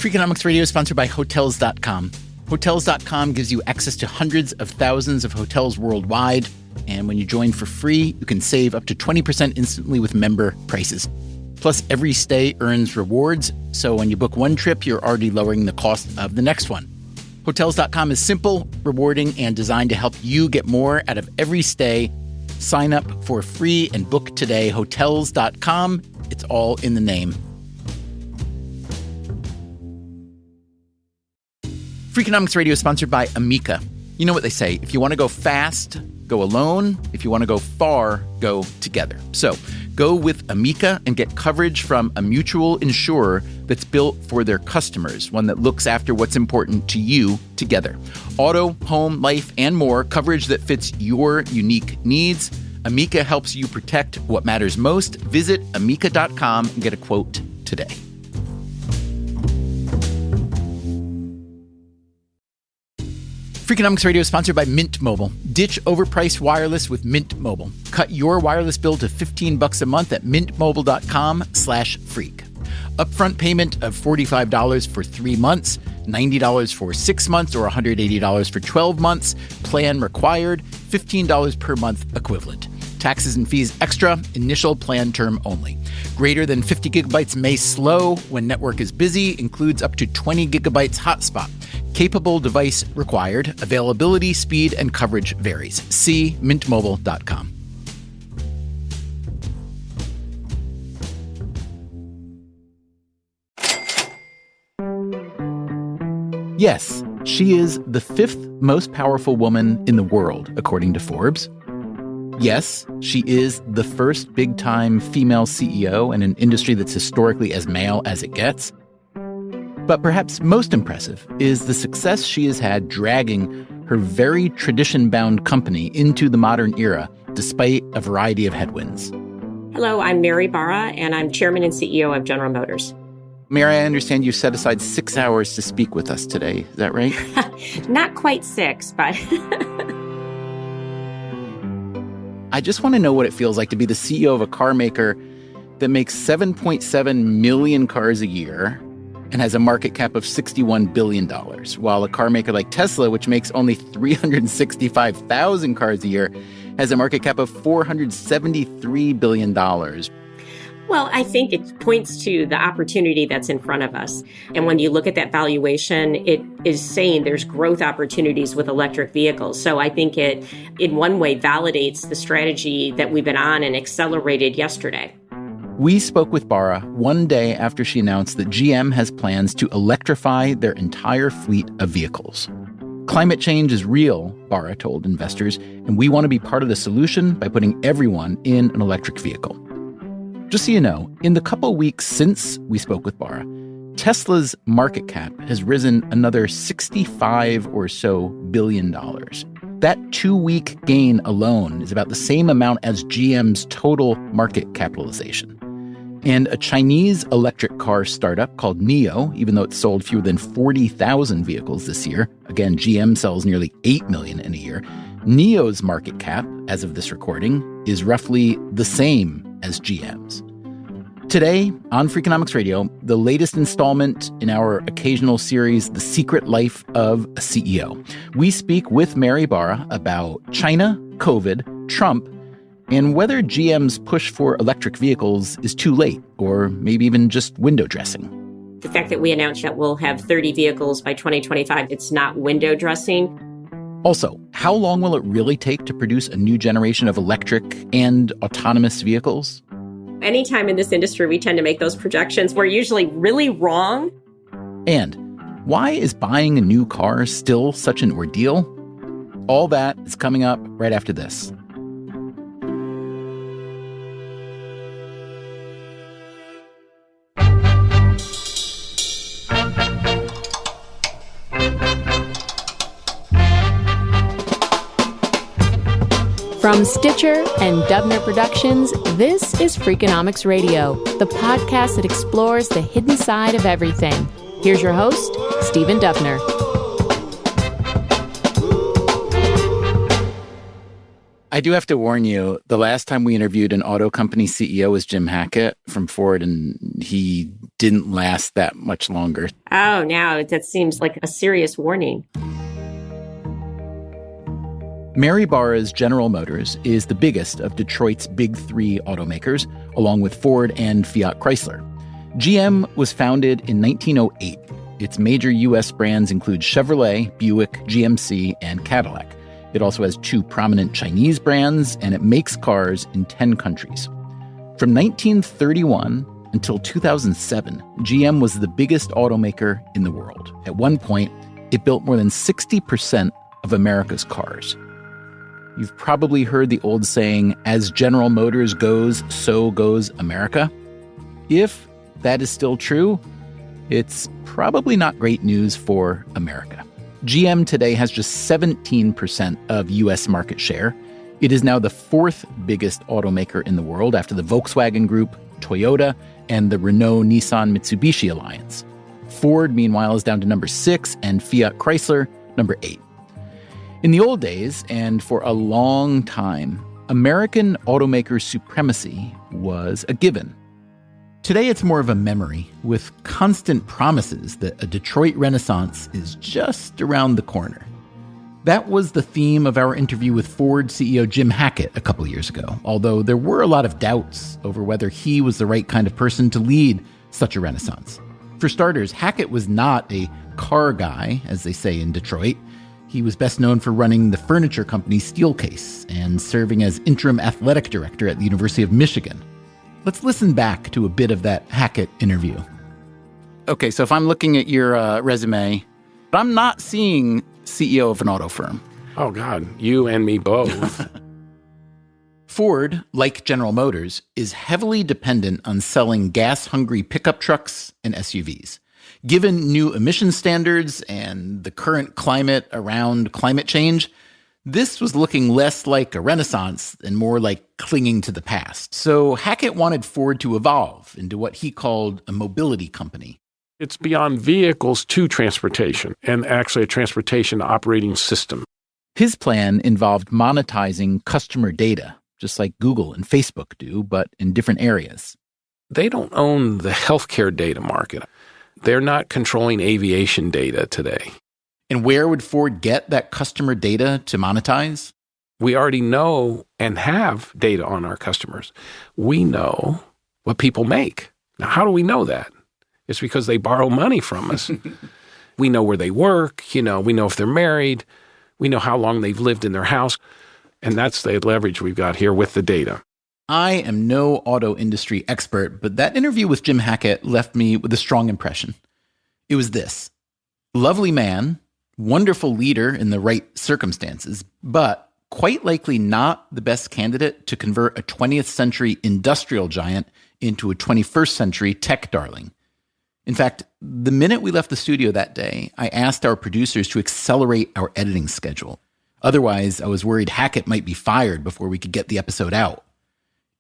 Freakonomics Radio is sponsored by Hotels.com. Hotels.com gives you access to hundreds of thousands of hotels worldwide. And when you join for free, you can save up to 20% instantly with member prices. Plus, every stay earns rewards. So when you book one trip, you're already lowering the cost of the next one. Hotels.com is simple, rewarding, and designed to help you get more out of every stay. Sign up for free and book today. Hotels.com. It's all in the name. Freakonomics Radio is sponsored by Amica. You know what they say, if you want to go fast, go alone. If you want to go far, go together. So go with Amica and get coverage from a mutual insurer that's built for their customers, one that looks after what's important to you together. Auto, home, life, and more, coverage that fits your unique needs. Amica helps you protect what matters most. Visit amica.com and get a quote today. Freakonomics Radio is sponsored by Mint Mobile. Ditch overpriced wireless with Mint Mobile. Cut your wireless bill to $15 a month at mintmobile.com/freak. Upfront payment of $45 for 3 months, $90 for 6 months, or $180 for 12 months. Plan required, $15 per month equivalent. Taxes and fees extra, initial plan term only. Greater than 50 gigabytes may slow when network is busy, includes up to 20 gigabytes hotspot. Capable device required. Availability, speed, and coverage varies. See mintmobile.com. Yes, she is the 5th most powerful woman in the world, according to Forbes. Yes, she is the first big-time female CEO in an industry that's historically as male as it gets. But perhaps most impressive is the success she has had dragging her very tradition-bound company into the modern era, despite a variety of headwinds. Hello, I'm Mary Barra, and I'm Chairman and CEO of General Motors. Mary, I understand you set aside 6 hours to speak with us today. Is that right? Not quite 6, but... I just want to know what it feels like to be the CEO of a car maker that makes 7.7 million cars a year and has a market cap of $61 billion, while a car maker like Tesla, which makes only 365,000 cars a year, has a market cap of $473 billion. Well, I think it points to the opportunity that's in front of us. And when you look at that valuation, it is saying there's growth opportunities with electric vehicles. So I think it, in one way, validates the strategy that we've been on and accelerated yesterday. We spoke with Barra one day after she announced that GM has plans to electrify their entire fleet of vehicles. Climate change is real, Barra told investors, and we want to be part of the solution by putting everyone in an electric vehicle. Just so you know, in the couple weeks since we spoke with Barra, Tesla's market cap has risen another $65 or so billion. That 2-week gain alone is about the same amount as GM's total market capitalization. And a Chinese electric car startup called NIO, even though it's sold fewer than 40,000 vehicles this year, again, GM sells nearly 8 million in a year, NIO's market cap, as of this recording, is roughly the same as GM's. Today, on Freakonomics Radio, the latest installment in our occasional series, The Secret Life of a CEO. We speak with Mary Barra about China, COVID, Trump, and whether GM's push for electric vehicles is too late, or maybe even just window dressing. The fact that we announced that we'll have 30 vehicles by 2025, it's not window dressing. Also, how long will it really take to produce a new generation of electric and autonomous vehicles? Anytime in this industry we tend to make those projections, we're usually really wrong. And why is buying a new car still such an ordeal? All that is coming up right after this. From Stitcher and Dubner Productions, this is Freakonomics Radio, the podcast that explores the hidden side of everything. Here's your host, Stephen Dubner. I do have to warn you, the last time we interviewed an auto company CEO was Jim Hackett from Ford, and he didn't last that much longer. Oh, now that seems like a serious warning. Mary Barra's General Motors is the biggest of Detroit's big three automakers, along with Ford and Fiat Chrysler. GM was founded in 1908. Its major U.S. brands include Chevrolet, Buick, GMC, and Cadillac. It also has 2 prominent Chinese brands, and it makes cars in 10 countries. From 1931 until 2007, GM was the biggest automaker in the world. At one point, it built more than 60% of America's cars. You've probably heard the old saying, as General Motors goes, so goes America. If that is still true, it's probably not great news for America. GM today has just 17% of U.S. market share. It is now the 4th biggest automaker in the world after the Volkswagen Group, Toyota, and the Renault-Nissan-Mitsubishi alliance. Ford, meanwhile, is down to number 6, and Fiat Chrysler, number 8. In the old days, and for a long time, American automaker supremacy was a given. Today, it's more of a memory, with constant promises that a Detroit renaissance is just around the corner. That was the theme of our interview with Ford CEO Jim Hackett a couple years ago, although there were a lot of doubts over whether he was the right kind of person to lead such a renaissance. For starters, Hackett was not a car guy, as they say in Detroit. He was best known for running the furniture company Steelcase and serving as interim athletic director at the University of Michigan. Let's listen back to a bit of that Hackett interview. Okay, so if I'm looking at your resume, I'm not seeing CEO of an auto firm. Oh, God, you and me both. Ford, like General Motors, is heavily dependent on selling gas-hungry pickup trucks and SUVs. Given new emission standards and the current climate around climate change, this was looking less like a renaissance and more like clinging to the past. So Hackett wanted Ford to evolve into what he called a mobility company. It's beyond vehicles to transportation, and actually a transportation operating system. His plan involved monetizing customer data, just like Google and Facebook do, but in different areas. They don't own the healthcare data market. They're not controlling aviation data today. And where would Ford get that customer data to monetize? We already know and have data on our customers. We know what people make. Now, how do we know that? It's because they borrow money from us. We know where they work. We know if they're married. We know how long they've lived in their house. And that's the leverage we've got here with the data. I am no auto industry expert, but that interview with Jim Hackett left me with a strong impression. It was this: lovely man, wonderful leader in the right circumstances, but quite likely not the best candidate to convert a 20th century industrial giant into a 21st century tech darling. In fact, the minute we left the studio that day, I asked our producers to accelerate our editing schedule. Otherwise, I was worried Hackett might be fired before we could get the episode out.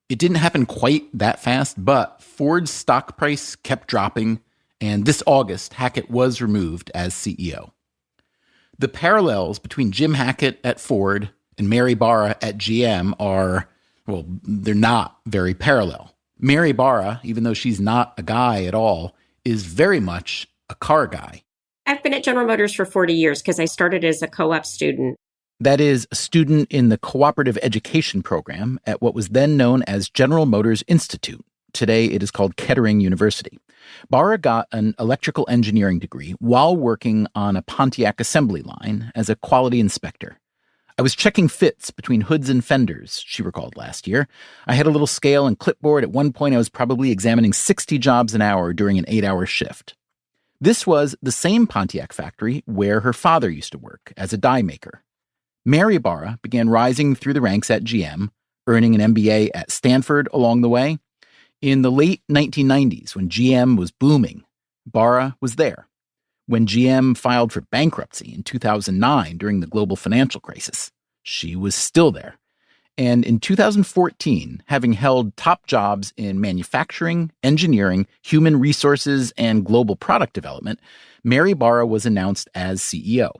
It didn't happen quite that fast, but Ford's stock price kept dropping, and this August, Hackett was removed as CEO. The parallels between Jim Hackett at Ford and Mary Barra at GM are, well, they're not very parallel. Mary Barra, even though she's not a guy at all, is very much a car guy. I've been at General Motors for 40 years because I started as a co-op student. That is, a student in the cooperative education program at what was then known as General Motors Institute. Today, it is called Kettering University. Barra got an electrical engineering degree while working on a Pontiac assembly line as a quality inspector. I was checking fits between hoods and fenders, she recalled last year. I had a little scale and clipboard. At one point, I was probably examining 60 jobs an hour during an 8-hour shift. This was the same Pontiac factory where her father used to work as a die maker. Mary Barra began rising through the ranks at GM, earning an MBA at Stanford along the way. In the late 1990s, when GM was booming, Barra was there. When GM filed for bankruptcy in 2009 during the global financial crisis, she was still there. And in 2014, having held top jobs in manufacturing, engineering, human resources, and global product development, Mary Barra was announced as CEO.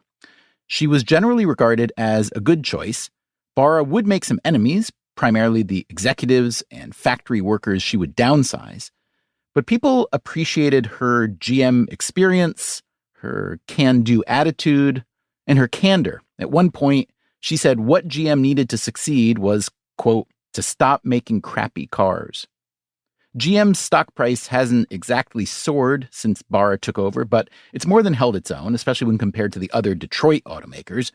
She was generally regarded as a good choice. Barra would make some enemies, primarily the executives and factory workers she would downsize. But people appreciated her GM experience, her can-do attitude, and her candor. At one point, she said what GM needed to succeed was, quote, to stop making crappy cars. GM's stock price hasn't exactly soared since Barra took over, but it's more than held its own, especially when compared to the other Detroit automakers.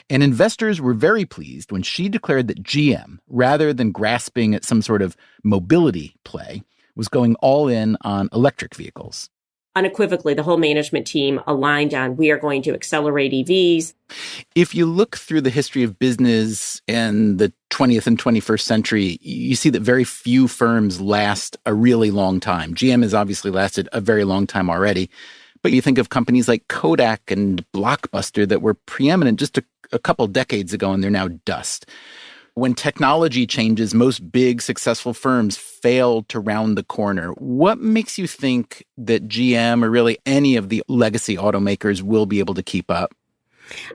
And investors were very pleased when she declared that GM, rather than grasping at some sort of mobility play, was going all in on electric vehicles. Unequivocally, the whole management team aligned on we are going to accelerate EVs. If you look through the history of business in the 20th and 21st century, you see that very few firms last a really long time. GM has obviously lasted a very long time already. But you think of companies like Kodak and Blockbuster that were preeminent just a couple decades ago, and they're now dust. When technology changes, most big, successful firms fail to round the corner. What makes you think that GM or really any of the legacy automakers will be able to keep up?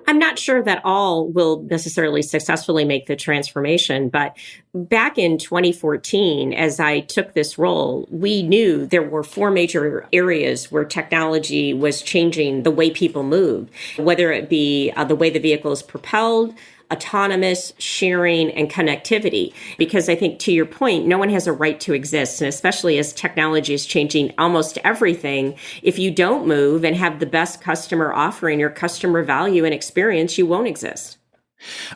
I'm not sure that all will necessarily successfully make the transformation, but back in 2014, as I took this role, we knew there were four major areas where technology was changing the way people move, whether it be the way the vehicle is propelled, autonomous, sharing, and connectivity. Because I think, to your point, no one has a right to exist. And especially as technology is changing almost everything, if you don't move and have the best customer offering or customer value and experience, you won't exist.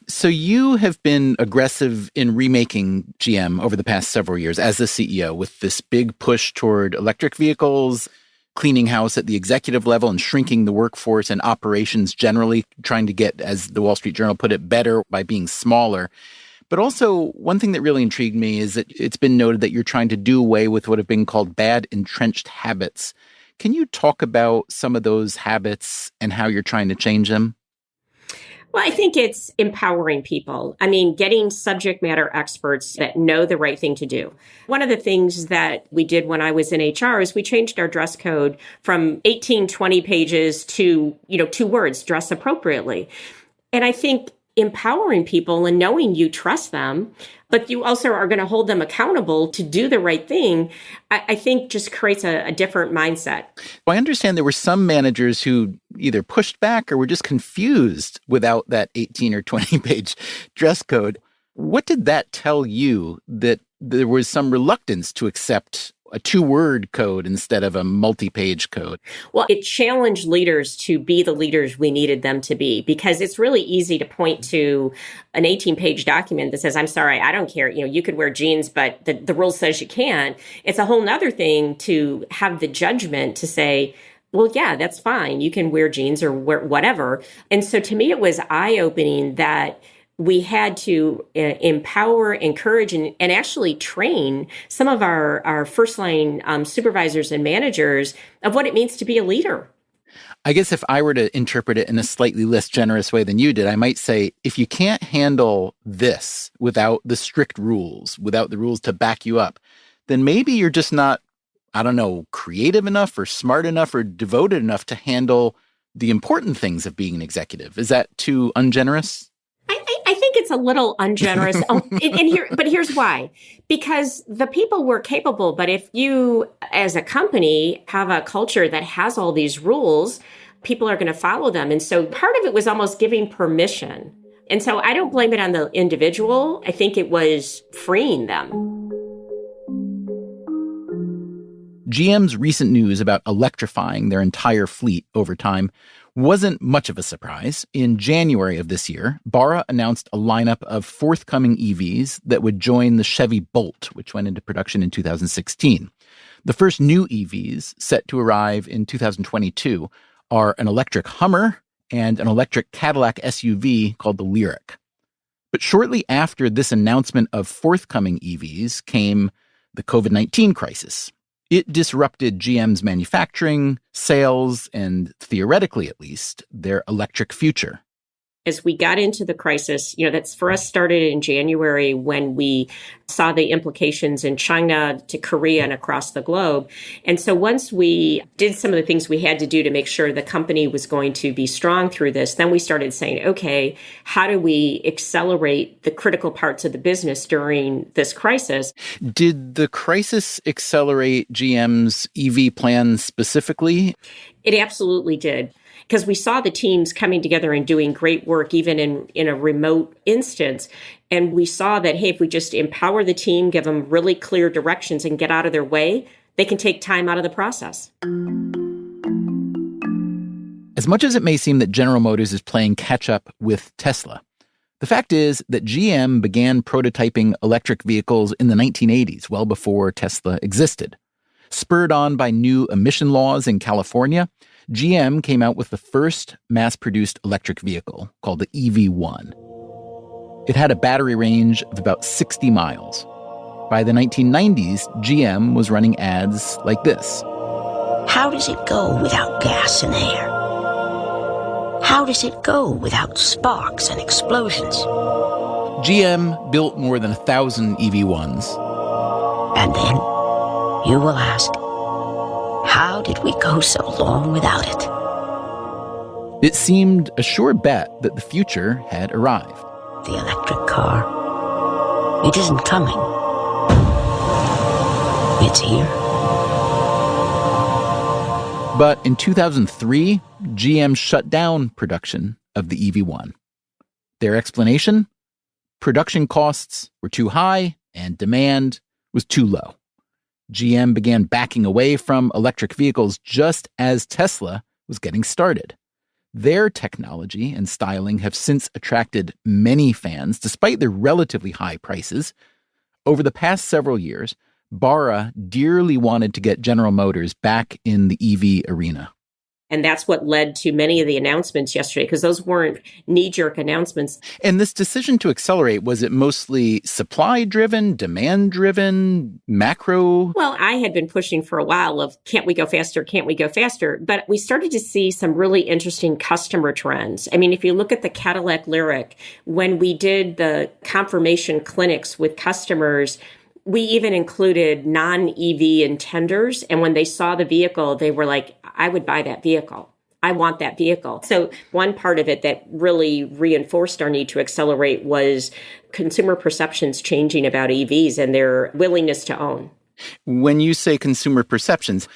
So you have been aggressive in remaking GM over the past several years as the CEO with this big push toward electric vehicles, cleaning house at the executive level and shrinking the workforce and operations generally, trying to get, as the Wall Street Journal put it, better by being smaller. But also, one thing that really intrigued me is that it's been noted that you're trying to do away with what have been called bad entrenched habits. Can you talk about some of those habits and how you're trying to change them? Well, I think it's empowering people. I mean, getting subject matter experts that know the right thing to do. One of the things that we did when I was in HR is we changed our dress code from 18, 20 pages to, 2 words, dress appropriately. And I think empowering people and knowing you trust them, but you also are going to hold them accountable to do the right thing, I think just creates a different mindset. Well, I understand there were some managers who either pushed back or were just confused without that 18 or 20 page dress code. What did that tell you that there was some reluctance to accept a 2-word code instead of a multi-page code? Well, it challenged leaders to be the leaders we needed them to be, because it's really easy to point to an 18-page document that says, I'm sorry, I don't care. You could wear jeans, but the rule says you can't. It's a whole nother thing to have the judgment to say, well, yeah, that's fine. You can wear jeans or wear whatever. And so to me, it was eye-opening that we had to empower, encourage, and actually train some of our first-line supervisors and managers of what it means to be a leader. I guess if I were to interpret it in a slightly less generous way than you did, I might say, if you can't handle this without the strict rules, without the rules to back you up, then maybe you're just not, creative enough or smart enough or devoted enough to handle the important things of being an executive. Is that too ungenerous? I think it's a little ungenerous. But here's why. Because the people were capable, but if you, as a company, have a culture that has all these rules, people are going to follow them. And so part of it was almost giving permission. And so I don't blame it on the individual. I think it was freeing them. GM's recent news about electrifying their entire fleet over time wasn't much of a surprise. In January of this year, Barra announced a lineup of forthcoming EVs that would join the Chevy Bolt, which went into production in 2016. The first new EVs, set to arrive in 2022, are an electric Hummer and an electric Cadillac SUV called the Lyriq. But shortly after this announcement of forthcoming EVs came the COVID-19 crisis. It disrupted GM's manufacturing, sales, and theoretically at least, their electric future. As we got into the crisis, that's for us started in January when we saw the implications in China to Korea and across the globe. And so once we did some of the things we had to do to make sure the company was going to be strong through this, then we started saying, okay, how do we accelerate the critical parts of the business during this crisis? Did the crisis accelerate GM's EV plans specifically? It absolutely did. Because we saw the teams coming together and doing great work, even in a remote instance. And we saw that, hey, if we just empower the team, give them really clear directions and get out of their way, they can take time out of the process. As much as it may seem that General Motors is playing catch up with Tesla, the fact is that GM began prototyping electric vehicles in the 1980s, well before Tesla existed. Spurred on by new emission laws in California, GM came out with the first mass-produced electric vehicle called the EV1. It had a battery range of about 60 miles. By the 1990s, GM was running ads like this. How does it go without gas and air? How does it go without sparks and explosions? GM built more than 1,000 EV1s. And then you will ask, how did we go so long without it? It seemed a sure bet that the future had arrived. The electric car, it isn't coming. It's here. But in 2003, GM shut down production of the EV1. Their explanation? Production costs were too high and demand was too low. GM began backing away from electric vehicles just as Tesla was getting started. Their technology and styling have since attracted many fans, despite their relatively high prices. Over the past several years, Barra dearly wanted to get General Motors back in the EV arena. And that's what led to many of the announcements yesterday, because those weren't knee-jerk announcements. And this decision to accelerate, was it mostly supply-driven, demand-driven, macro? Well, I had been pushing for a while of, can't we go faster, can't we go faster? But we started to see some really interesting customer trends. I mean, if you look at the Cadillac Lyriq, when we did the confirmation clinics with customers, we even included non-EV intenders. And when they saw the vehicle, they were like, I would buy that vehicle. I want that vehicle. So one part of it that really reinforced our need to accelerate was consumer perceptions changing about EVs and their willingness to own. When you say consumer perceptions,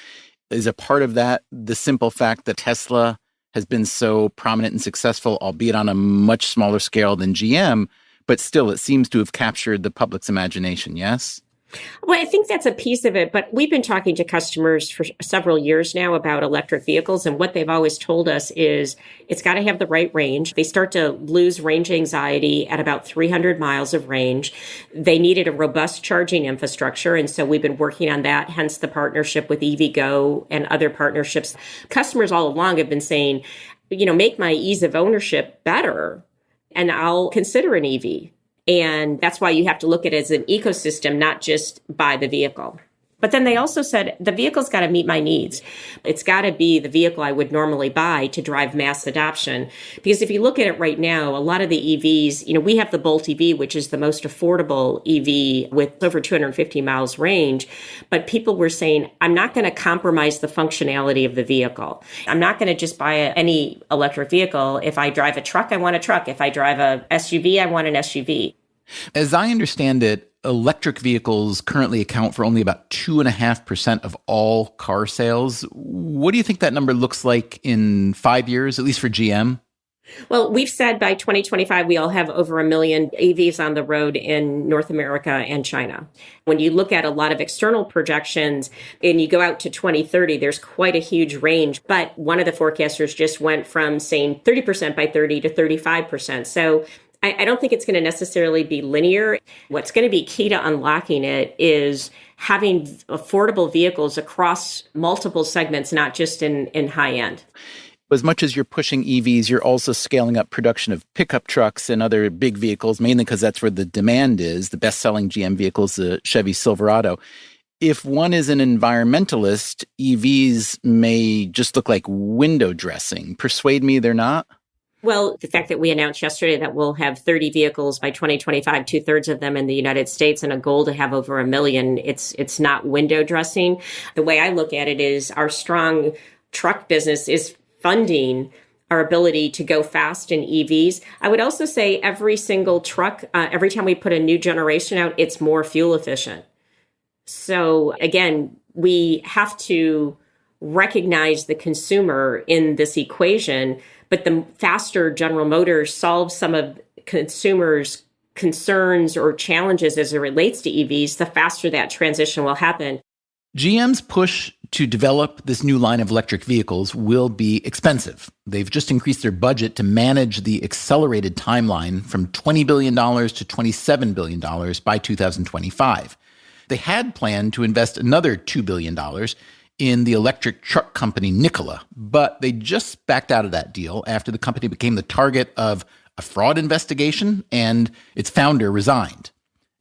is a part of that the simple fact that Tesla has been so prominent and successful, albeit on a much smaller scale than GM, but still it seems to have captured the public's imagination, yes? Well, I think that's a piece of it, but we've been talking to customers for several years now about electric vehicles, and what they've always told us is it's got to have the right range. They start to lose range anxiety at about 300 miles of range. They needed a robust charging infrastructure, and so we've been working on that, hence the partnership with EVgo and other partnerships. Customers all along have been saying, make my ease of ownership better, and I'll consider an EV. And that's why you have to look at it as an ecosystem, not just buy the vehicle. But then they also said, the vehicle's got to meet my needs. It's got to be the vehicle I would normally buy to drive mass adoption. Because if you look at it right now, a lot of the EVs, we have the Bolt EV, which is the most affordable EV with over 250 miles range. But people were saying, I'm not going to compromise the functionality of the vehicle. I'm not going to just buy any electric vehicle. If I drive a truck, I want a truck. If I drive a SUV, I want an SUV. As I understand it, electric vehicles currently account for only about 2.5% of all car sales. What do you think that number looks like in 5 years, at least for GM? Well, we've said by 2025, we all have over 1 million EVs on the road in North America and China. When you look at a lot of external projections and you go out to 2030, there's quite a huge range. But one of the forecasters just went from saying 30% by 30 to 35%. So I don't think it's going to necessarily be linear. What's going to be key to unlocking it is having affordable vehicles across multiple segments, not just in high end. As much as you're pushing EVs, you're also scaling up production of pickup trucks and other big vehicles, mainly because that's where the demand is. The best-selling GM vehicle is the Chevy Silverado. If one is an environmentalist, EVs may just look like window dressing. Persuade me they're not? Well, the fact that we announced yesterday that we'll have 30 vehicles by 2025, 2/3 of them in the United States, and a goal to have over 1 million, it's not window dressing. The way I look at it is our strong truck business is funding our ability to go fast in EVs. I would also say every single truck, every time we put a new generation out, it's more fuel efficient. So again, we have to recognize the consumer in this equation, but the faster General Motors solves some of consumers' concerns or challenges as it relates to EVs, the faster that transition will happen. GM's push to develop this new line of electric vehicles will be expensive. They've just increased their budget to manage the accelerated timeline from $20 billion to $27 billion by 2025. They had planned to invest another $2 billion in the electric truck company Nikola, but they just backed out of that deal after the company became the target of a fraud investigation and its founder resigned.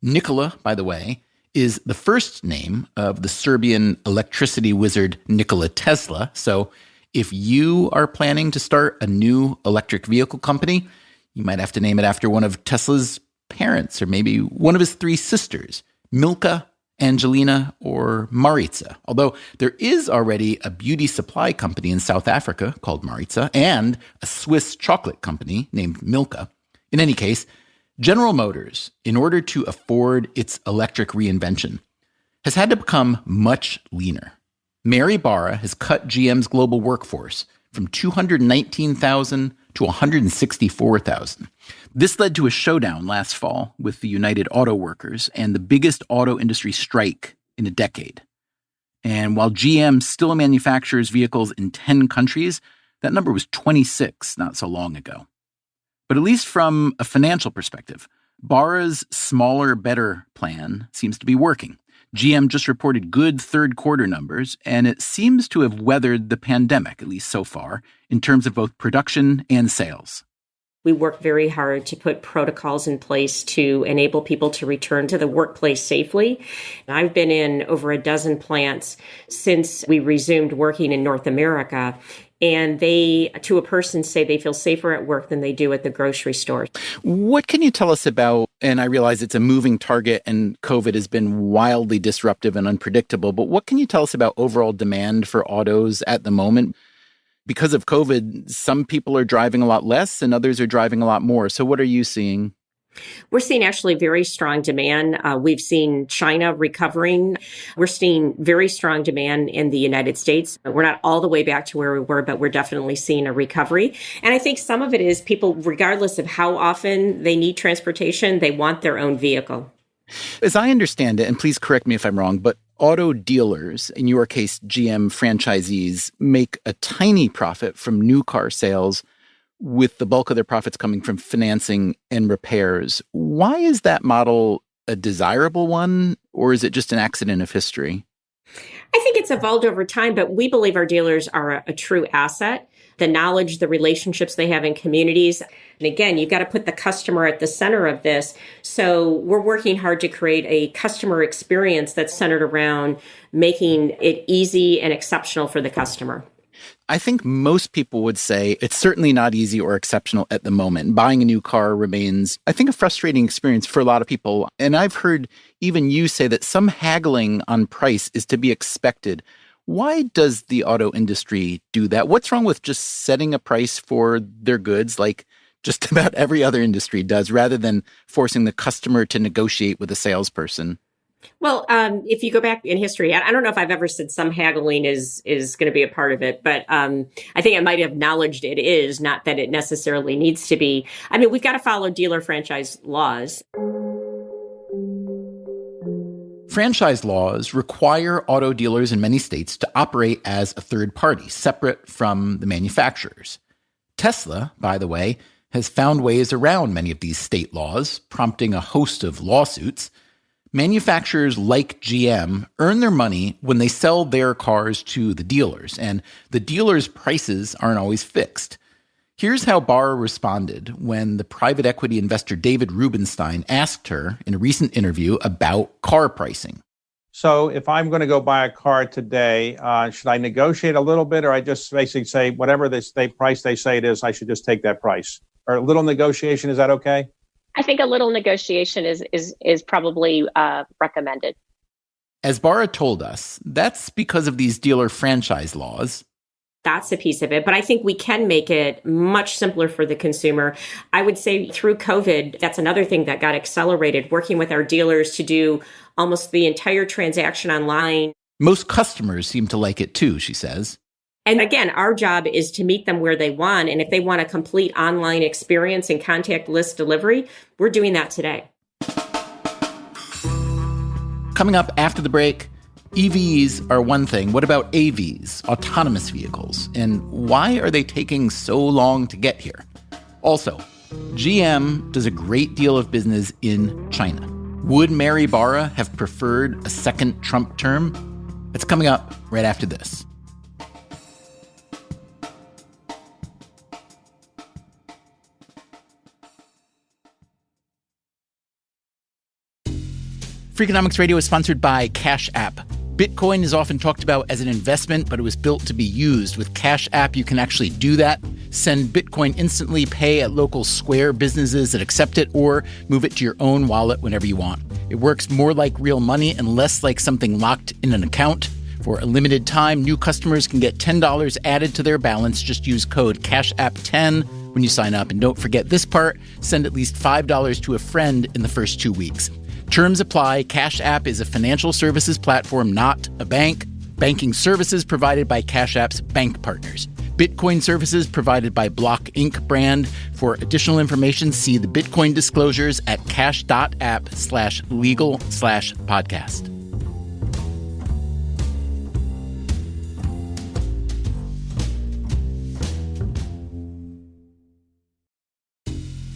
Nikola, by the way, is the first name of the Serbian electricity wizard Nikola Tesla. So if you are planning to start a new electric vehicle company, you might have to name it after one of Tesla's parents or maybe one of his 3 sisters, Milka, Angelina, or Maritza. Although there is already a beauty supply company in South Africa called Maritza and a Swiss chocolate company named Milka. In any case, General Motors, in order to afford its electric reinvention, has had to become much leaner. Mary Barra has cut GM's global workforce from 219,000 to 164,000. This led to a showdown last fall with the United Auto Workers and the biggest auto industry strike in a decade. And while GM still manufactures vehicles in 10 countries, that number was 26 not so long ago. But at least from a financial perspective, Barra's smaller, better plan seems to be working. GM just reported good third-quarter numbers, and it seems to have weathered the pandemic, at least so far, in terms of both production and sales. We work very hard to put protocols in place to enable people to return to the workplace safely. I've been in over a dozen plants since we resumed working in North America. And they, to a person, say they feel safer at work than they do at the grocery store. What can you tell us about, and I realize it's a moving target and COVID has been wildly disruptive and unpredictable, but what can you tell us about overall demand for autos at the moment? Because of COVID, some people are driving a lot less and others are driving a lot more. So what are you seeing? We're seeing actually very strong demand. We've seen China recovering. We're seeing very strong demand in the United States. We're not all the way back to where we were, but we're definitely seeing a recovery. And I think some of it is people, regardless of how often they need transportation, they want their own vehicle. As I understand it, and please correct me if I'm wrong, but auto dealers, in your case, GM franchisees, make a tiny profit from new car sales, with the bulk of their profits coming from financing and repairs. Why is that model a desirable one, or is it just an accident of history? I think it's evolved over time, but we believe our dealers are a true asset. The knowledge, the relationships they have in communities. And again, you've got to put the customer at the center of this. So we're working hard to create a customer experience that's centered around making it easy and exceptional for the customer. I think most people would say it's certainly not easy or exceptional at the moment. Buying a new car remains, I think, a frustrating experience for a lot of people. And I've heard even you say that some haggling on price is to be expected. Why does the auto industry do that? What's wrong with just setting a price for their goods like just about every other industry does, rather than forcing the customer to negotiate with a salesperson? Well, if you go back in history, I don't know if I've ever said some haggling is going to be a part of it, but I think I might have acknowledged it is, not that it necessarily needs to be. I mean, we've got to follow dealer franchise laws. Franchise laws require auto dealers in many states to operate as a third party, separate from the manufacturers. Tesla, by the way, has found ways around many of these state laws, prompting a host of lawsuits. Manufacturers like GM earn their money when they sell their cars to the dealers, and the dealers' prices aren't always fixed. Here's how Barra responded when the private equity investor David Rubenstein asked her in a recent interview about car pricing. So if I'm going to go buy a car today, should I negotiate a little bit, or I just basically say whatever price they say it is, I should just take that price? Or a little negotiation, is that okay? I think a little negotiation is probably recommended. As Barra told us, that's because of these dealer franchise laws. That's a piece of it. But I think we can make it much simpler for the consumer. I would say through COVID, that's another thing that got accelerated, working with our dealers to do almost the entire transaction online. Most customers seem to like it too, she says. And again, our job is to meet them where they want. And if they want a complete online experience and contactless delivery, we're doing that today. Coming up after the break, EVs are one thing. What about AVs, autonomous vehicles? And why are they taking so long to get here? Also, GM does a great deal of business in China. Would Mary Barra have preferred a second Trump term? It's coming up right after this. Freakonomics Radio is sponsored by Cash App. Bitcoin is often talked about as an investment, but it was built to be used. With Cash App, you can actually do that. Send Bitcoin instantly, pay at local Square businesses that accept it, or move it to your own wallet whenever you want. It works more like real money and less like something locked in an account. For a limited time, new customers can get $10 added to their balance. Just use code CashApp10 when you sign up. And don't forget this part, send at least $5 to a friend in the first 2 weeks. Terms apply. Cash App is a financial services platform, not a bank. Banking services provided by Cash App's bank partners. Bitcoin services provided by Block Inc. brand. For additional information, see the Bitcoin disclosures at cash.app/legal/podcast.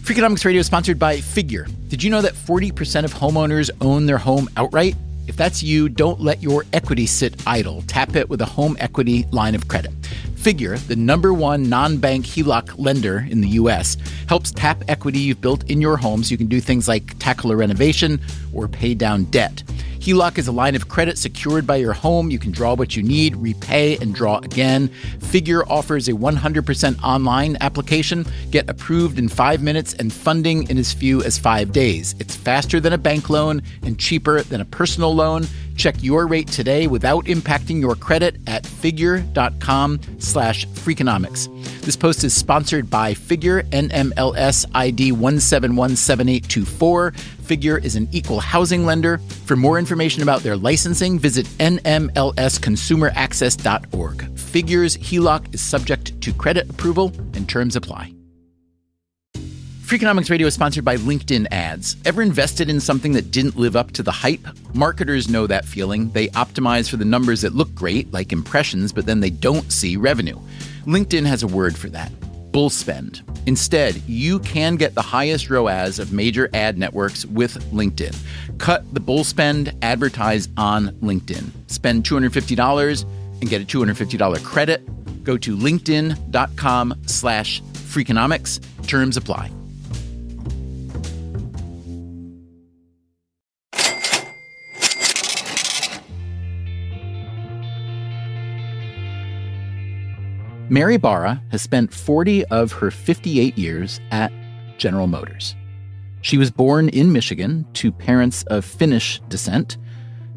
Freakonomics Radio is sponsored by Figure. Did you know that 40% of homeowners own their home outright? If that's you, don't let your equity sit idle. Tap it with a home equity line of credit. Figure, the #1 non-bank HELOC lender in the U.S., helps tap equity you've built in your home so you can do things like tackle a renovation or pay down debt. HELOC is a line of credit secured by your home. You can draw what you need, repay, and draw again. Figure offers a 100% online application. Get approved in 5 minutes and funding in as few as 5 days. It's faster than a bank loan and cheaper than a personal loan. Check your rate today without impacting your credit at figure.com/Freakonomics. This post is sponsored by Figure, NMLS ID 1717824. Figure is an equal housing lender. For more information about their licensing, visit nmlsconsumeraccess.org. Figure's HELOC is subject to credit approval and terms apply. Freakonomics Radio is sponsored by LinkedIn ads. Ever invested in something that didn't live up to the hype? Marketers know that feeling. They optimize for the numbers that look great, like impressions, but then they don't see revenue. LinkedIn has a word for that: bull spend. Instead, you can get the highest ROAS of major ad networks with LinkedIn. Cut the bull spend, advertise on LinkedIn. Spend $250 and get a $250 credit. Go to linkedin.com/Freakonomics. Terms apply. Mary Barra has spent 40 of her 58 years at General Motors. She was born in Michigan to parents of Finnish descent.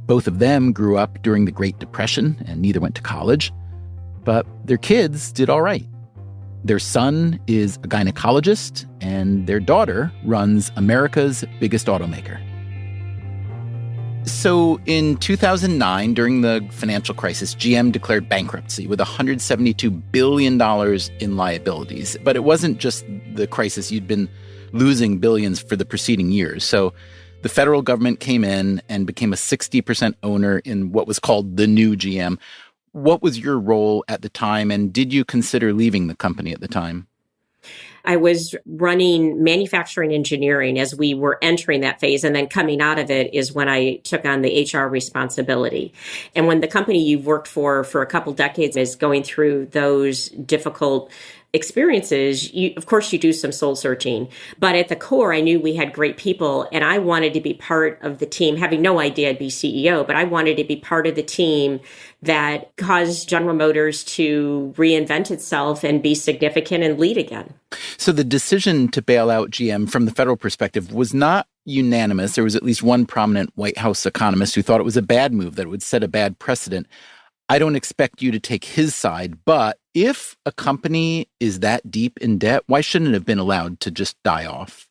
Both of them grew up during the Great Depression, and neither went to college. But their kids did all right. Their son is a gynecologist, and their daughter runs America's biggest automaker. So in 2009, during the financial crisis, GM declared bankruptcy with $172 billion in liabilities. But it wasn't just the crisis. You'd been losing billions for the preceding years. So the federal government came in and became a 60% owner in what was called the new GM. What was your role at the time, and did you consider leaving the company at the time? I was running manufacturing engineering as we were entering that phase. And then coming out of it is when I took on the HR responsibility. And when the company you've worked for a couple decades is going through those difficult experiences, of course, you do some soul searching. But at the core, I knew we had great people and I wanted to be part of the team, having no idea I'd be CEO, but I wanted to be part of the team that caused General Motors to reinvent itself and be significant and lead again. So the decision to bail out GM from the federal perspective was not unanimous. There was at least one prominent White House economist who thought it was a bad move, that it would set a bad precedent. I don't expect you to take his side, but if a company is that deep in debt, why shouldn't it have been allowed to just die off?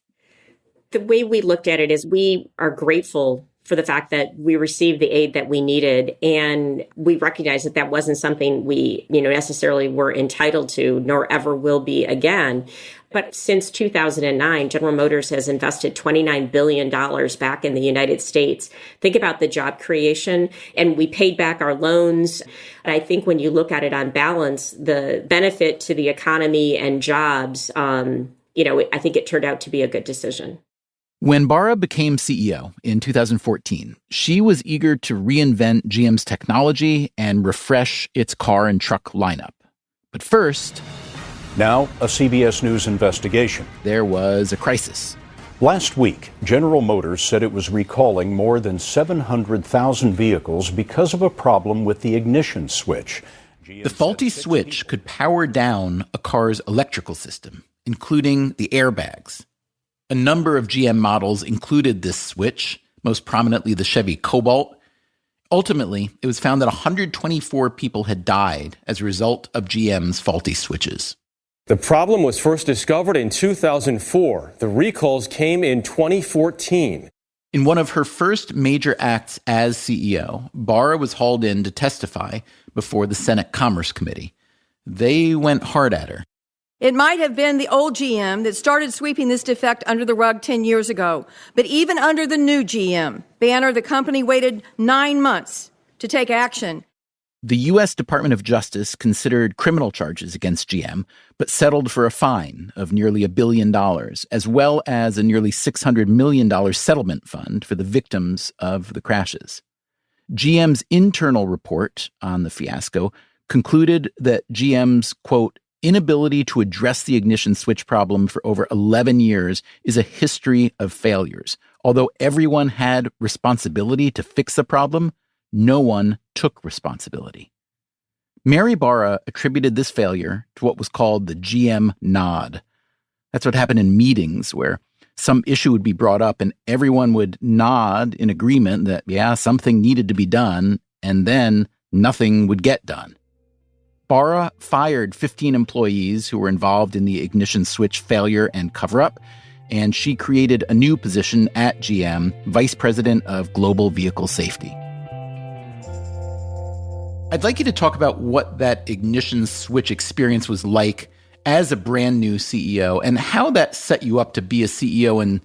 The way we looked at it is we are grateful for the fact that we received the aid that we needed. And we recognize that that wasn't something we, necessarily were entitled to, nor ever will be again. But since 2009, General Motors has invested $29 billion back in the United States. Think about the job creation, and we paid back our loans. And I think when you look at it on balance, the benefit to the economy and jobs, I think it turned out to be a good decision. When Barra became CEO in 2014, she was eager to reinvent GM's technology and refresh its car and truck lineup. But first, now a CBS News investigation. There was a crisis. Last week, General Motors said it was recalling more than 700,000 vehicles because of a problem with the ignition switch. The faulty switch could power down a car's electrical system, including the airbags. A number of GM models included this switch, most prominently the Chevy Cobalt. Ultimately, it was found that 124 people had died as a result of GM's faulty switches. The problem was first discovered in 2004. The recalls came in 2014. In one of her first major acts as CEO, Barra was hauled in to testify before the Senate Commerce Committee. They went hard at her. It might have been the old GM that started sweeping this defect under the rug 10 years ago. But even under the new GM banner, the company waited 9 months to take action. The U.S. Department of Justice considered criminal charges against GM, but settled for a fine of nearly $1 billion, as well as a nearly $600 million settlement fund for the victims of the crashes. GM's internal report on the fiasco concluded that GM's, quote, inability to address the ignition switch problem for over 11 years is a history of failures. Although everyone had responsibility to fix the problem, no one took responsibility. Mary Barra attributed this failure to what was called the GM nod. That's what happened in meetings where some issue would be brought up and everyone would nod in agreement that, yeah, something needed to be done, and then nothing would get done. Barra fired 15 employees who were involved in the ignition switch failure and cover-up, and she created a new position at GM, Vice President of Global Vehicle Safety. I'd like you to talk about what that ignition switch experience was like as a brand new CEO and how that set you up to be a CEO in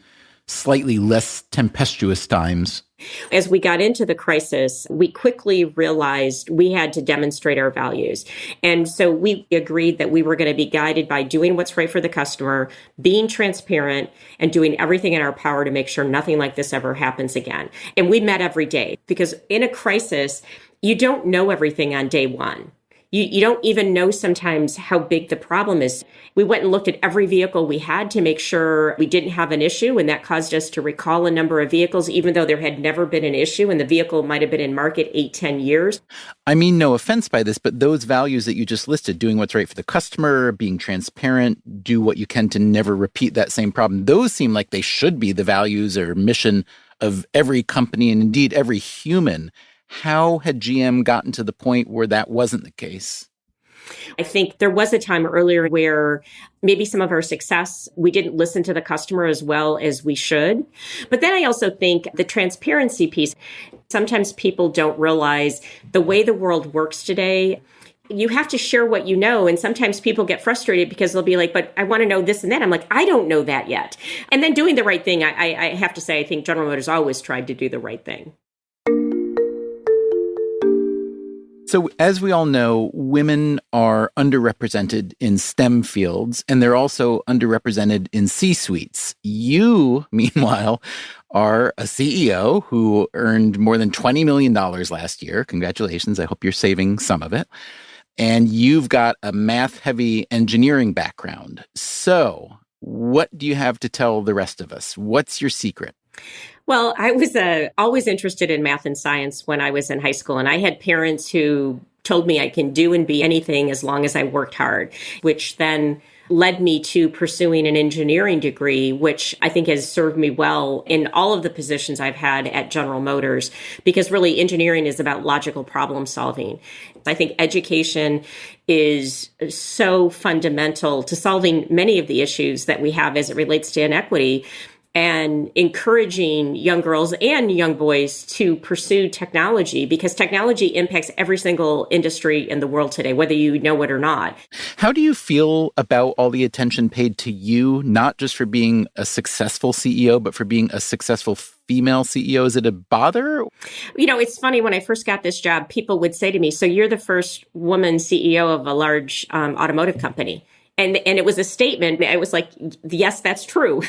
slightly less tempestuous times. As we got into the crisis, we quickly realized we had to demonstrate our values. And so we agreed that we were going to be guided by doing what's right for the customer, being transparent, and doing everything in our power to make sure nothing like this ever happens again. And we met every day because in a crisis, you don't know everything on day one. You don't even know sometimes how big the problem is. We went and looked at every vehicle we had to make sure we didn't have an issue, and that caused us to recall a number of vehicles, even though there had never been an issue, and the vehicle might have been in market 8-10 years. I mean, no offense by this, but those values that you just listed, doing what's right for the customer, being transparent, do what you can to never repeat that same problem, those seem like they should be the values or mission of every company and indeed every human. How had GM gotten to the point where that wasn't the case? I think there was a time earlier where maybe some of our success, we didn't listen to the customer as well as we should. But then I also think the transparency piece, sometimes people don't realize the way the world works today. You have to share what you know. And sometimes people get frustrated because they'll be like, but I want to know this and that. I'm like, I don't know that yet. And then doing the right thing, I have to say, I think General Motors always tried to do the right thing. So as we all know, women are underrepresented in STEM fields, and they're also underrepresented in C-suites. You, meanwhile, are a CEO who earned more than $20 million last year. Congratulations. I hope you're saving some of it. And you've got a math-heavy engineering background. So what do you have to tell the rest of us? What's your secret? Well, I was always interested in math and science when I was in high school, and I had parents who told me I can do and be anything as long as I worked hard, which then led me to pursuing an engineering degree, which I think has served me well in all of the positions I've had at General Motors, because really engineering is about logical problem solving. I think education is so fundamental to solving many of the issues that we have as it relates to inequity, and encouraging young girls and young boys to pursue technology, because technology impacts every single industry in the world today, whether you know it or not. How do you feel about all the attention paid to you, not just for being a successful CEO, but for being a successful female CEO? Is it a bother? You know, it's funny, when I first got this job, people would say to me, so you're the first woman CEO of a large automotive company. And it was a statement. I was like, yes, that's true.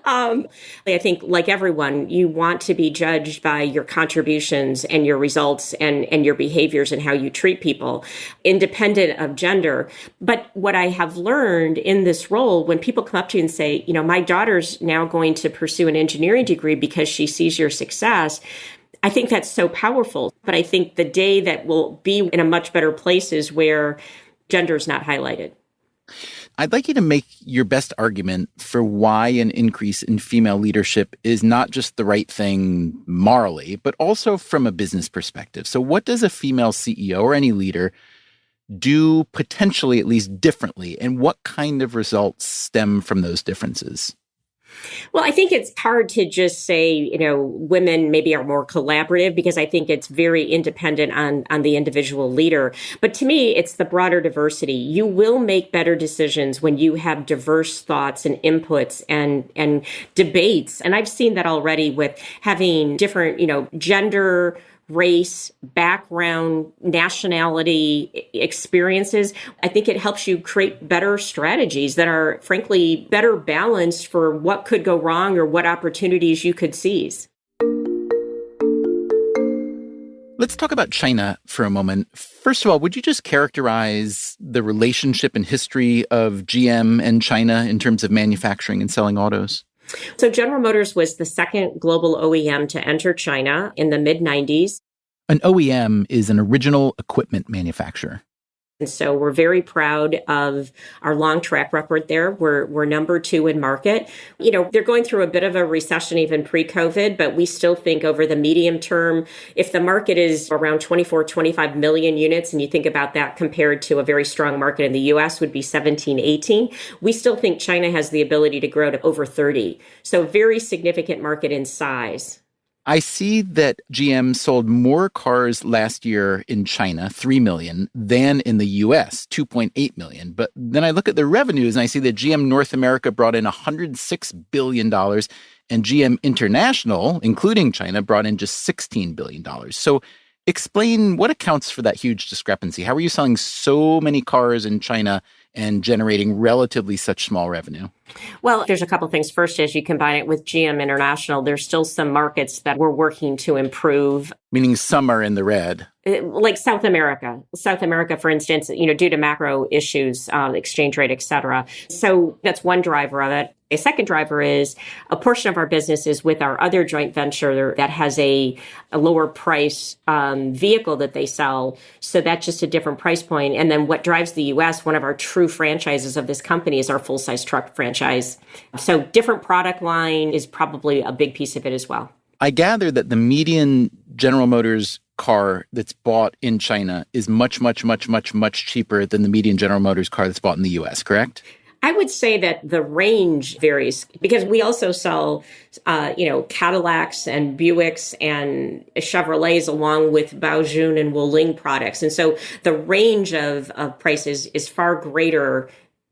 I think, like everyone, you want to be judged by your contributions and your results and your behaviors and how you treat people, independent of gender. But what I have learned in this role, when people come up to you and say, you know, my daughter's now going to pursue an engineering degree because she sees your success, I think that's so powerful. But I think the day that we'll be in a much better place is where gender is not highlighted. I'd like you to make your best argument for why an increase in female leadership is not just the right thing morally, but also from a business perspective. So what does a female CEO or any leader do potentially at least differently, and what kind of results stem from those differences? Well, I think it's hard to just say, you know, women maybe are more collaborative, because I think it's very independent on the individual leader. But to me, it's the broader diversity. You will make better decisions when you have diverse thoughts and inputs and debates. And I've seen that already with having different, you know, gender, race, background, nationality experiences. I think it helps you create better strategies that are, frankly, better balanced for what could go wrong or what opportunities you could seize. Let's talk about China for a moment. First of all, would you just characterize the relationship and history of GM and China in terms of manufacturing and selling autos? So General Motors was the second global OEM to enter China in the mid-90s. An OEM is an original equipment manufacturer. And so we're very proud of our long track record there. We're number 2 in market. You know, they're going through a bit of a recession even pre-COVID, but we still think over the medium term, if the market is around 24, 25 million units, and you think about that compared to a very strong market in the US would be 17, 18, we still think China has the ability to grow to over 30. So very significant market in size. I see that GM sold more cars last year in China, 3 million, than in the US, 2.8 million. But then I look at the revenues and I see that GM North America brought in $106 billion and GM International, including China, brought in just $16 billion. So explain what accounts for that huge discrepancy. How are you selling so many cars in China and generating relatively such small revenue? Well, there's a couple things. First, as you combine it with GM International, there's still some markets that we're working to improve. Meaning some are in the red. Like South America. South America, for instance, you know, due to macro issues, exchange rate, et cetera. So that's one driver of it. A second driver is a portion of our business is with our other joint venture that has a lower price vehicle that they sell. So that's just a different price point. And then what drives the U.S., one of our true franchises of this company is our full-size truck franchise. So different product line is probably a big piece of it as well. I gather that the median General Motors car that's bought in China is much, much, much, much, much cheaper than the median General Motors car that's bought in the U.S., correct? I would say that the range varies because we also sell, Cadillacs and Buicks and Chevrolets along with Baojun and Wuling products. And so the range of prices is far greater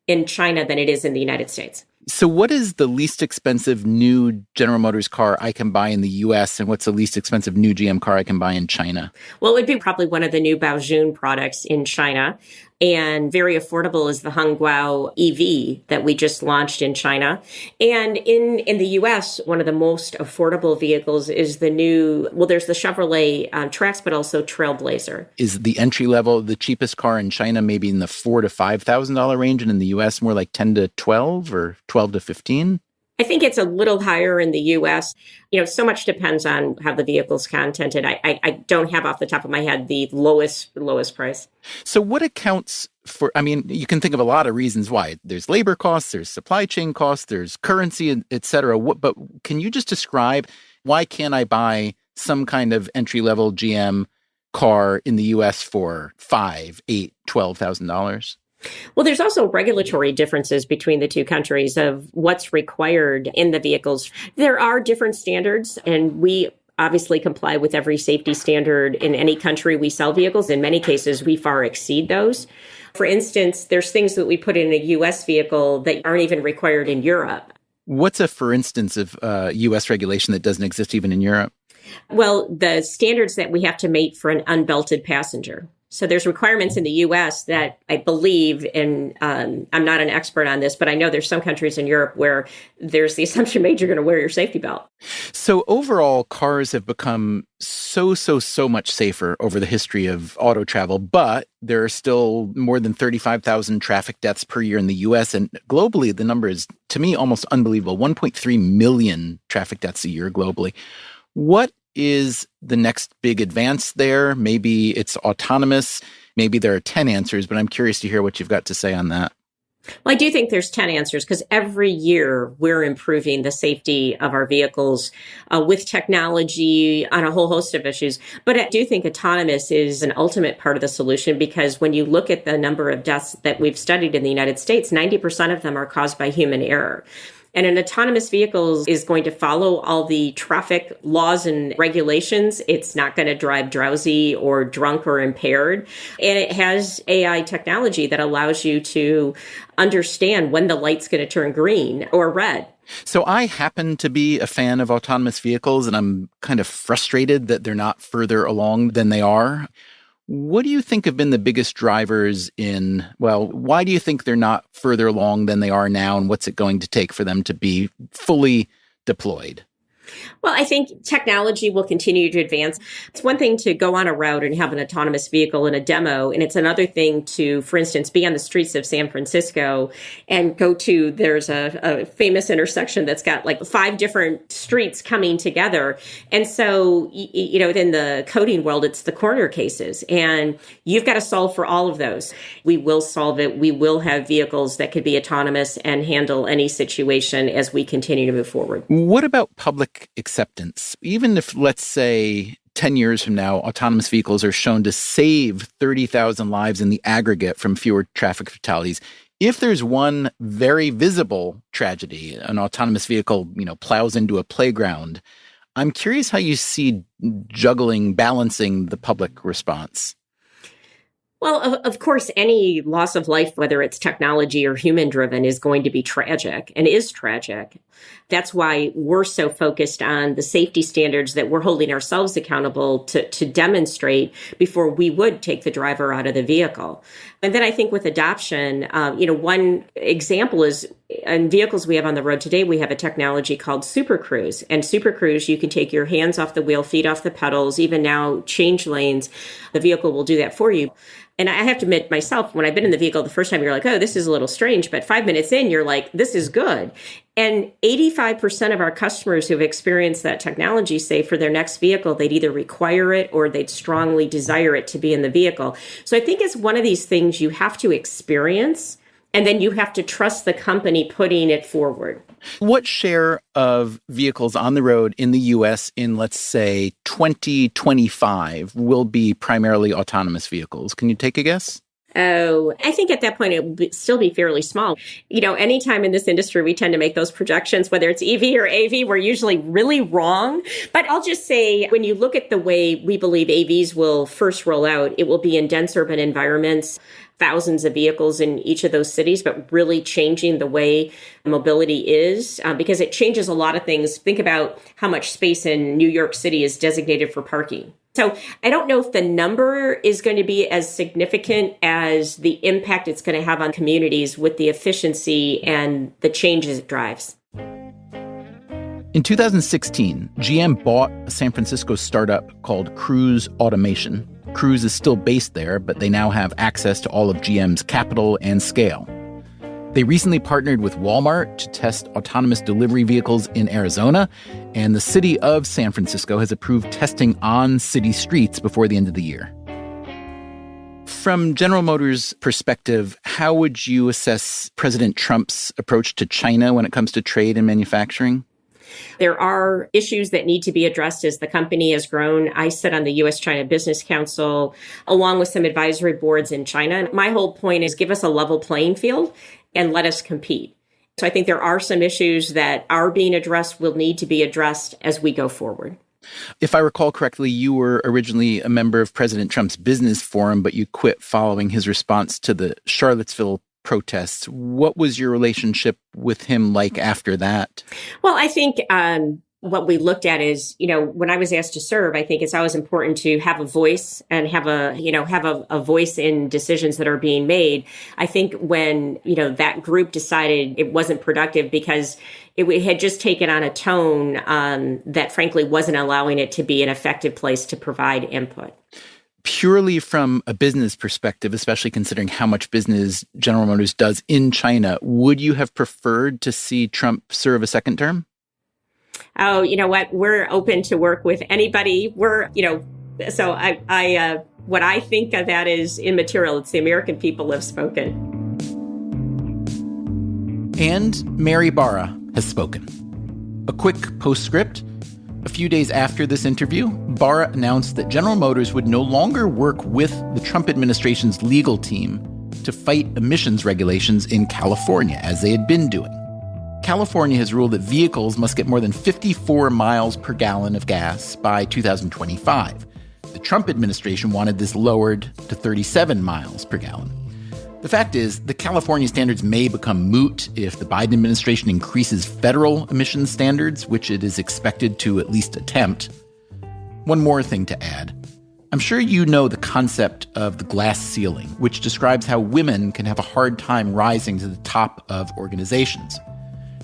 in China than it is in the United States. So what is the least expensive new General Motors car I can buy in the US, and what's the least expensive new GM car I can buy in China? Well, it would be probably one of the new Baojun products in China. And very affordable is the Hongguo EV that we just launched in China. And in the US, one of the most affordable vehicles is the new, well, there's the Chevrolet Trax, but also Trailblazer. Is the entry level, the cheapest car in China, maybe in the $4,000 to $5,000 range, and in the US more like 10 to 12 or 12 to 15? I think it's a little higher in the U.S. So much depends on how the vehicle's contented. I don't have off the top of my head the lowest price. So what accounts for, you can think of a lot of reasons why. There's labor costs, there's supply chain costs, there's currency, et cetera. But can you just describe why can't I buy some kind of entry-level GM car in the U.S. for $5,000, $8,000, $12,000? Well, there's also regulatory differences between the two countries of what's required in the vehicles. There are different standards, and we obviously comply with every safety standard in any country we sell vehicles. In many cases, we far exceed those. For instance, there's things that we put in a U.S. vehicle that aren't even required in Europe. What's for instance, of U.S. regulation that doesn't exist even in Europe? Well, the standards that we have to meet for an unbelted passenger. So there's requirements in the U.S. that I believe, and I'm not an expert on this, but I know there's some countries in Europe where there's the assumption made you're going to wear your safety belt. So overall, cars have become so much safer over the history of auto travel, but there are still more than 35,000 traffic deaths per year in the U.S. And globally, the number is, to me, almost unbelievable. 1.3 million traffic deaths a year globally. What is the next big advance there? Maybe it's autonomous. Maybe there are 10 answers, but I'm curious to hear what you've got to say on that. Well, I do think there's 10 answers because every year we're improving the safety of our vehicles with technology on a whole host of issues. But I do think autonomous is an ultimate part of the solution because when you look at the number of deaths that we've studied in the United States, 90% of them are caused by human error. And an autonomous vehicle is going to follow all the traffic laws and regulations. It's not going to drive drowsy or drunk or impaired. And it has AI technology that allows you to understand when the light's going to turn green or red. So I happen to be a fan of autonomous vehicles, and I'm kind of frustrated that they're not further along than they are. What do you think have been the biggest drivers why do you think they're not further along than they are now, and what's it going to take for them to be fully deployed? Well, I think technology will continue to advance. It's one thing to go on a route and have an autonomous vehicle in a demo, and it's another thing to, for instance, be on the streets of San Francisco and there's a famous intersection that's got like 5 different streets coming together. And so, in the coding world, it's the corner cases, and you've got to solve for all of those. We will solve it. We will have vehicles that could be autonomous and handle any situation as we continue to move forward. What about public acceptance? Even if, let's say, 10 years from now, autonomous vehicles are shown to save 30,000 lives in the aggregate from fewer traffic fatalities. If there's one very visible tragedy, an autonomous vehicle, plows into a playground, I'm curious how you see balancing the public response. Well, of course, any loss of life, whether it's technology or human driven, is going to be tragic and is tragic. That's why we're so focused on the safety standards that we're holding ourselves accountable to demonstrate before we would take the driver out of the vehicle. And then I think with adoption, one example is in vehicles we have on the road today, we have a technology called Super Cruise. And Super Cruise, you can take your hands off the wheel, feet off the pedals, even now change lanes. The vehicle will do that for you. And I have to admit myself, when I've been in the vehicle the first time, you're like, oh, this is a little strange. But 5 minutes in, you're like, this is good. And 85% of our customers who've experienced that technology say for their next vehicle, they'd either require it or they'd strongly desire it to be in the vehicle. So I think it's one of these things you have to experience, and then you have to trust the company putting it forward. What share of vehicles on the road in the U.S. in, let's say, 2025 will be primarily autonomous vehicles? Can you take a guess? Oh, I think at that point it would still be fairly small. Anytime in this industry we tend to make those projections, whether it's EV or AV, we're usually really wrong. But I'll just say, when you look at the way we believe AVs will first roll out, it will be in dense urban environments, thousands of vehicles in each of those cities, but really changing the way mobility is, because it changes a lot of things. Think about how much space in New York City is designated for parking. So I don't know if the number is going to be as significant as the impact it's going to have on communities with the efficiency and the changes it drives. In 2016, GM bought a San Francisco startup called Cruise Automation. Cruise is still based there, but they now have access to all of GM's capital and scale. They recently partnered with Walmart to test autonomous delivery vehicles in Arizona, and the city of San Francisco has approved testing on city streets before the end of the year. From General Motors' perspective, how would you assess President Trump's approach to China when it comes to trade and manufacturing? There are issues that need to be addressed as the company has grown. I sit on the U.S.-China Business Council, along with some advisory boards in China. My whole point is give us a level playing field and let us compete. So I think there are some issues that are being addressed, will need to be addressed as we go forward. If I recall correctly, you were originally a member of President Trump's business forum, but you quit following his response to the Charlottesville protests. What was your relationship with him like after that? Well, I think what we looked at is, when I was asked to serve, I think it's always important to have a voice and have a voice in decisions that are being made. I think when, that group decided it wasn't productive because it had just taken on a tone that frankly wasn't allowing it to be an effective place to provide input. Purely from a business perspective, especially considering how much business General Motors does in China, would you have preferred to see Trump serve a second term? Oh, you know what? We're open to work with anybody. So what I think of that is immaterial. It's the American people have spoken. And Mary Barra has spoken. A quick postscript. A few days after this interview, Barra announced that General Motors would no longer work with the Trump administration's legal team to fight emissions regulations in California, as they had been doing. California has ruled that vehicles must get more than 54 miles per gallon of gas by 2025. The Trump administration wanted this lowered to 37 miles per gallon. The fact is, the California standards may become moot if the Biden administration increases federal emissions standards, which it is expected to at least attempt. One more thing to add. I'm sure you know the concept of the glass ceiling, which describes how women can have a hard time rising to the top of organizations.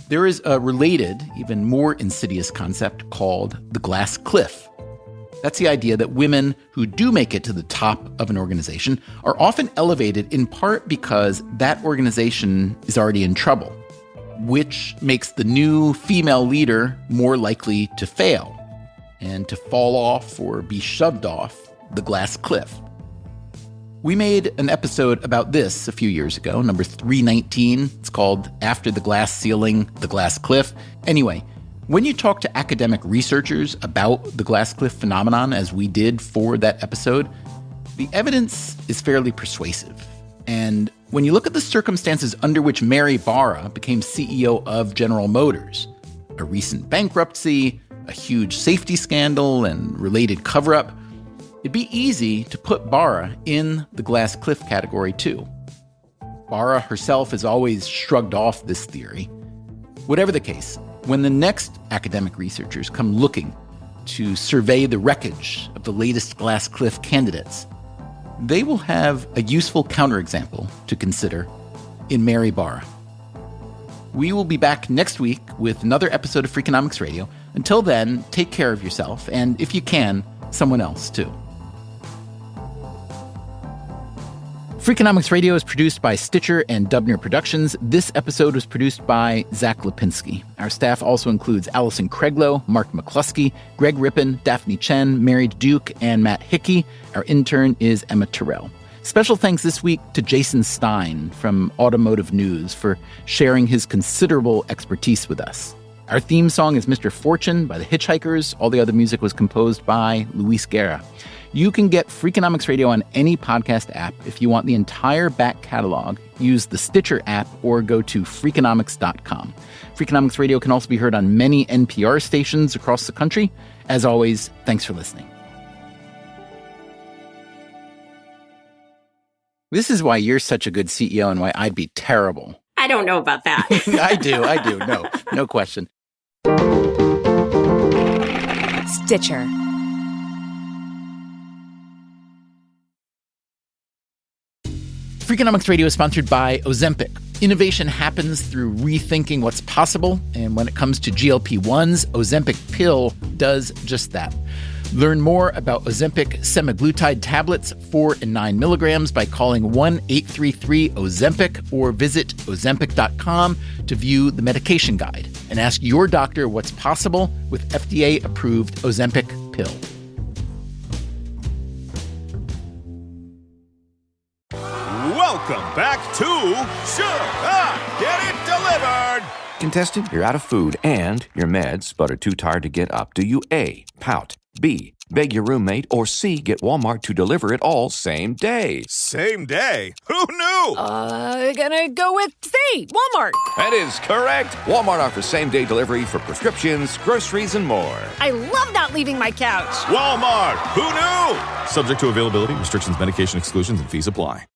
There is a related, even more insidious concept called the glass cliff. That's the idea that women who do make it to the top of an organization are often elevated in part because that organization is already in trouble, which makes the new female leader more likely to fail and to fall off or be shoved off the glass cliff. We made an episode about this a few years ago, number 319. It's called After the Glass Ceiling, the Glass Cliff. Anyway, when you talk to academic researchers about the glass cliff phenomenon, as we did for that episode, the evidence is fairly persuasive. And when you look at the circumstances under which Mary Barra became CEO of General Motors, a recent bankruptcy, a huge safety scandal, and related cover-up, it'd be easy to put Barra in the glass cliff category too. Barra herself has always shrugged off this theory. Whatever the case, when the next academic researchers come looking to survey the wreckage of the latest glass cliff candidates, they will have a useful counterexample to consider in Mary Barra. We will be back next week with another episode of Freakonomics Radio. Until then, take care of yourself, and if you can, someone else too. Freakonomics Radio is produced by Stitcher and Dubner Productions. This episode was produced by Zach Lipinski. Our staff also includes Allison Craiglow, Mark McCluskey, Greg Rippin, Daphne Chen, Mary Duke, and Matt Hickey. Our intern is Emma Terrell. Special thanks this week to Jason Stein from Automotive News for sharing his considerable expertise with us. Our theme song is Mr. Fortune by the Hitchhikers. All the other music was composed by Luis Guerra. You can get Freakonomics Radio on any podcast app. If you want the entire back catalog, use the Stitcher app or go to Freakonomics.com. Freakonomics Radio can also be heard on many NPR stations across the country. As always, thanks for listening. This is why you're such a good CEO and why I'd be terrible. I don't know about that. I do. No question. Stitcher. Freakonomics Radio is sponsored by Ozempic. Innovation happens through rethinking what's possible, and when it comes to GLP-1s, Ozempic pill does just that. Learn more about Ozempic semaglutide tablets, 4 and 9 milligrams, by calling 1-833-OZEMPIC or visit Ozempic.com to view the medication guide and ask your doctor what's possible with FDA-approved Ozempic pill. Welcome back to Sure, Get It Delivered! Contestant, you're out of food and your meds, but are too tired to get up. Do you A, pout, B, beg your roommate, or C, get Walmart to deliver it all same day? Same day? Who knew? Gonna go with C, Walmart. That is correct. Walmart offers same-day delivery for prescriptions, groceries, and more. I love not leaving my couch. Walmart! Who knew? Subject to availability, restrictions, medication exclusions, and fees apply.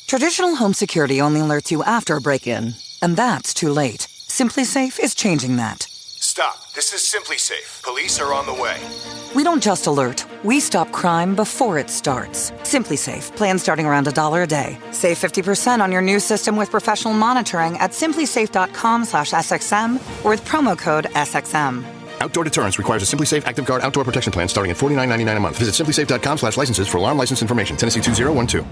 Traditional home security only alerts you after a break-in, and that's too late. Simply Safe is changing that. Stop. This is Simply Safe. Police are on the way. We don't just alert, we stop crime before it starts. Simply Safe, plans starting around $1 a day. Save 50% on your new system with professional monitoring at simplysafe.com/SXM or with promo code SXM. Outdoor deterrence requires a Simply Safe Active Guard outdoor protection plan starting at $49.99 a month. Visit simplysafe.com/licenses for alarm license information. Tennessee 2012.